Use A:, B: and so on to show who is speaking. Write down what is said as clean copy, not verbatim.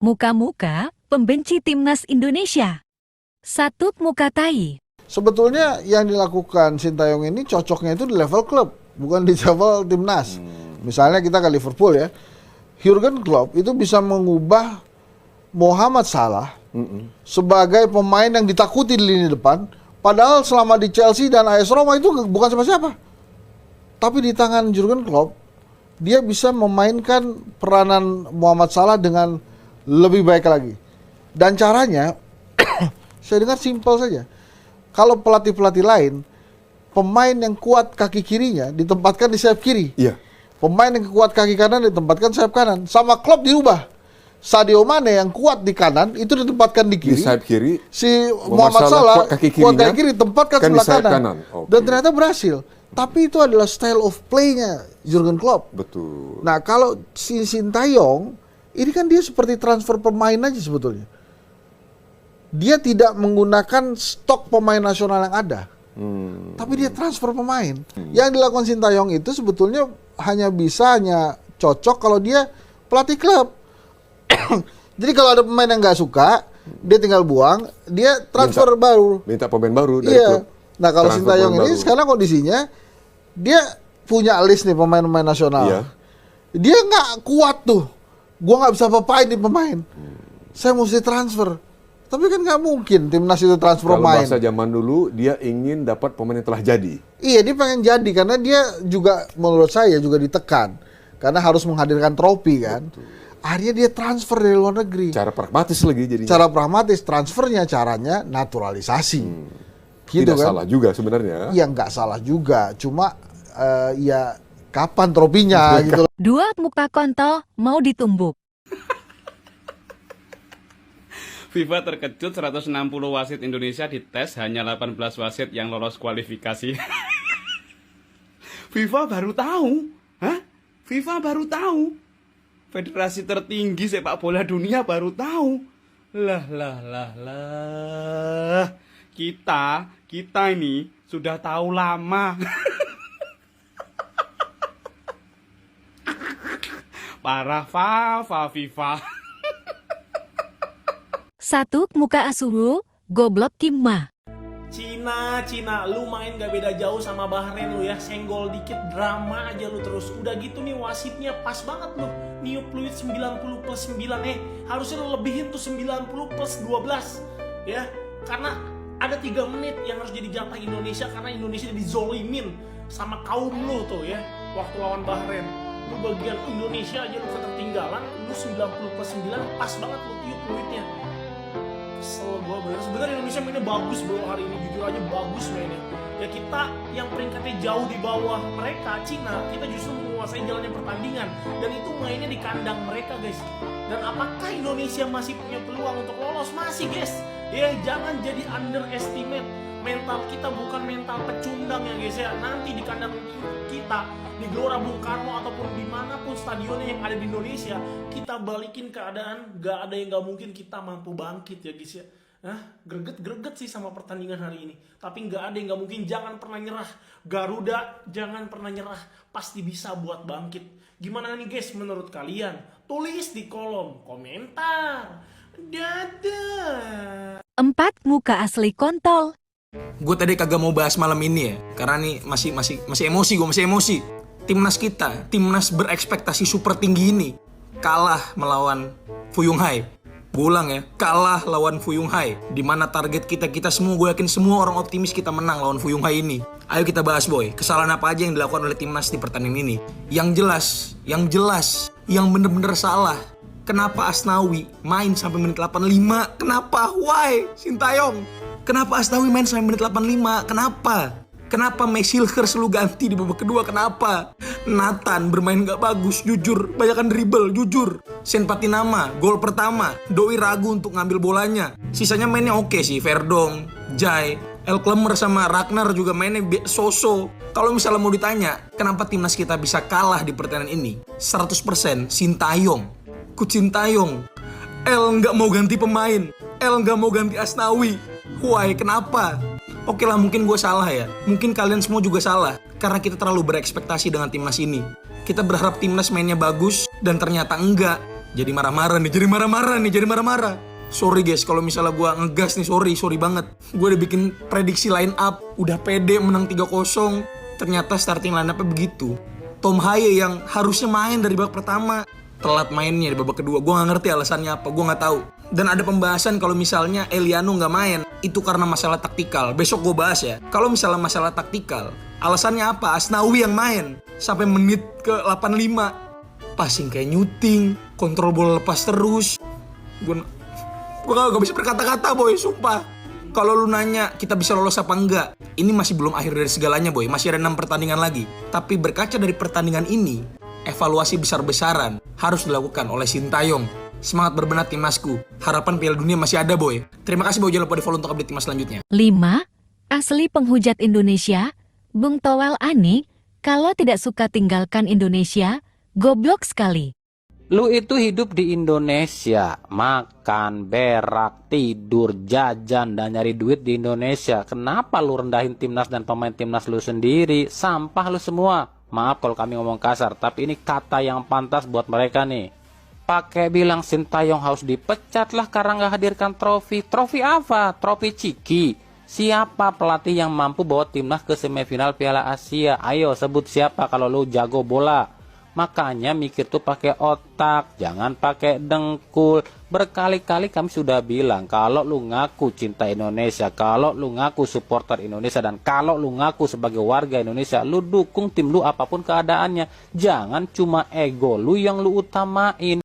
A: Muka-muka pembenci timnas Indonesia. Satu muka tai.
B: Sebetulnya yang dilakukan Sintayong ini cocoknya itu di level klub, bukan di level timnas. Misalnya kita ke Liverpool ya, Jurgen Klopp itu bisa mengubah Mohamed Salah sebagai pemain yang ditakuti di lini depan, padahal selama di Chelsea dan AS Roma itu bukan siapa-siapa. Tapi di tangan Jurgen Klopp, dia bisa memainkan peranan Mohamed Salah dengan lebih baik lagi. Dan caranya, saya dengar simpel saja. Kalau pelatih-pelatih lain, pemain yang kuat kaki kirinya ditempatkan di sayap kiri.
C: Iya.
B: Pemain yang kuat kaki kanan ditempatkan sayap kanan. Sama Klopp dirubah. Sadio Mane yang kuat di kanan itu ditempatkan di kiri.
C: Di sayap kiri.
B: Si Mohamed Salah kuat kaki kiri ditempatkan
C: kan
B: sebelah
C: di sayap
B: kanan.
C: Okay.
B: Dan ternyata berhasil. Tapi itu adalah style of play-nya Jurgen Klopp.
C: Betul.
B: Nah, kalau si Sintayong ini kan dia seperti transfer pemain aja sebetulnya. Dia tidak menggunakan stok pemain nasional yang ada. Tapi dia transfer pemain. Yang dilakukan Sintayong itu sebetulnya hanya cocok kalau dia pelatih klub. Jadi kalau ada pemain yang nggak suka, dia tinggal buang, dia transfer baru.
C: Minta pemain baru dari klub.
B: Nah kalau
C: Transfer
B: Sintayong ini
C: baru.
B: sekarang kondisinya, dia punya list nih pemain-pemain nasional.
C: Iya.
B: Dia nggak kuat tuh. Gua nggak bisa apa-apain di pemain. Saya mesti transfer. Tapi kan nggak mungkin timnas itu transfer
C: Kalau
B: pemain.
C: bahasa zaman dulu, dia ingin dapat pemain yang telah jadi.
B: Iya, dia pengen jadi karena dia juga menurut saya juga ditekan karena harus menghadirkan trofi kan. Akhirnya dia transfer dari luar negeri.
C: Cara pragmatis lagi jadinya.
B: Cara pragmatis transfernya caranya naturalisasi. Gitu
C: Tidak
B: kan?
C: salah juga sebenarnya.
B: Ya nggak salah juga, cuma ya kapan tropinya gitu.
A: Dua muka kontol mau ditumbuk.
D: FIFA terkejut 160 wasit Indonesia dites, hanya 18 wasit yang lolos kualifikasi. FIFA baru tahu? Hah? FIFA baru tahu? Federasi tertinggi sepak bola dunia baru tahu? Lah. Kita ini sudah tahu lama. Parah FIFA.
A: Satu muka asuhu, goblok Kimma.
E: Cina, lu main gak beda jauh sama Bahrain lu ya. Senggol dikit, drama aja lu terus. Udah gitu nih wasitnya pas banget lu. Niup fluid 90 plus 9 harusnya lu lebihin tuh 90 plus 12 ya. Karena ada 3 menit yang harus jadi jatah Indonesia karena Indonesia dizolimin sama kaum lu tuh ya. Waktu lawan Bahrain, lu bagian Indonesia aja lu ketertinggalan. Lu 90 plus 9 pas banget lu tiup fluidnya. Kesel gue bener. Sebenarnya Indonesia mainnya bagus bro hari ini, jujur aja bagus mainnya. Ya kita yang peringkatnya jauh di bawah mereka, Cina, kita justru menguasai jalannya pertandingan. Dan itu mainnya di kandang mereka guys. Dan apakah Indonesia masih punya peluang untuk lolos? Masih guys. Ya jangan jadi underestimate. Mental kita bukan mental pecundang ya guys ya. Nanti di kandang kita, di Gelora Bung Karno ataupun dimanapun stadionnya yang ada di Indonesia, kita balikin keadaan, gak ada yang gak mungkin kita mampu bangkit ya guys ya. Greget sih sama pertandingan hari ini, tapi gak ada yang gak mungkin. Jangan pernah nyerah Garuda, jangan pernah nyerah, pasti bisa buat bangkit. Gimana nih guys menurut kalian? Tulis di kolom komentar. Dadah.
A: Empat muka asli kontol.
F: Gue tadi kagak mau bahas malam ini ya, karena nih masih emosi. Timnas kita, timnas berekspektasi super tinggi ini kalah melawan Fuyung Hai. Gue ulang ya, kalah lawan Fuyung Hai. Dimana target kita semua, gue yakin semua orang optimis kita menang lawan Fuyung Hai ini. Ayo kita bahas boy, kesalahan apa aja yang dilakukan oleh timnas di pertandingan ini. Yang jelas, yang bener-bener salah. Kenapa Asnawi main sampai menit 85? Kenapa? Why? Sintayong. Kenapa Asnawi main sampai menit 85? Kenapa Mesilhers lu ganti di babak kedua? Kenapa? Nathan bermain gak bagus, jujur. Banyakan dribble, jujur. Sen Patinama, gol pertama. Doi ragu untuk ngambil bolanya. Sisanya mainnya oke sih. Verdong, Jai, El Klemer sama Ragnar juga mainnya so-so. Kalau misalnya mau ditanya, kenapa timnas kita bisa kalah di pertandingan ini? 100% Sintayong. Sintayong. El nggak mau ganti pemain. El nggak mau ganti Asnawi. Why? Kenapa? Oke lah, mungkin gue salah ya. Mungkin kalian semua juga salah. Karena kita terlalu berekspektasi dengan timnas ini. Kita berharap timnas mainnya bagus, dan ternyata enggak. Jadi marah-marah nih, jadi marah-marah. Sorry guys, kalau misalnya gue ngegas nih, sorry banget. Gue udah bikin prediksi line up, udah pede menang 3-0. Ternyata starting line up-nya begitu. Tom Haye yang harusnya main dari babak pertama, telat mainnya di babak kedua. Gue gak ngerti alasannya apa, gue gak tahu. Dan ada pembahasan kalau misalnya Eliano gak main, itu karena masalah taktikal. Besok gue bahas ya. Kalau misalnya masalah taktikal, alasannya apa? Asnawi yang main sampai menit ke 85. Passing kayak nyuting, kontrol bola lepas terus. Gue gak bisa berkata-kata boy, sumpah. Kalau lu nanya kita bisa lolos apa enggak, ini masih belum akhir dari segalanya boy. Masih ada 6 pertandingan lagi. Tapi berkaca dari pertandingan ini, evaluasi besar-besaran harus dilakukan oleh Sintayong. Semangat berbenah timnasku. Harapan Piala Dunia masih ada boy. Terima kasih boy, jangan lupa di follow untuk update timnas selanjutnya.
A: 5. Asli penghujat Indonesia, Bung Towel Ani, kalau tidak suka tinggalkan Indonesia, goblok sekali.
G: Lu itu hidup di Indonesia, makan, berak, tidur, jajan, dan nyari duit di Indonesia. Kenapa lu rendahin timnas dan pemain timnas lu sendiri? Sampah lu semua. Maaf kalau kami ngomong kasar, tapi ini kata yang pantas buat mereka nih. Pakai bilang Sintayong harus dipecat lah karena nggak hadirkan trofi. Trofi apa? Trofi Ciki. Siapa pelatih yang mampu bawa timnas ke semifinal Piala Asia? Ayo sebut siapa kalau lu jago bola. Makanya mikir tuh pakai otak, jangan pakai dengkul. Berkali-kali kami sudah bilang, kalau lu ngaku cinta Indonesia, kalau lu ngaku supporter Indonesia, dan kalau lu ngaku sebagai warga Indonesia, lu dukung tim lu apapun keadaannya. Jangan cuma ego lu yang lu utamain.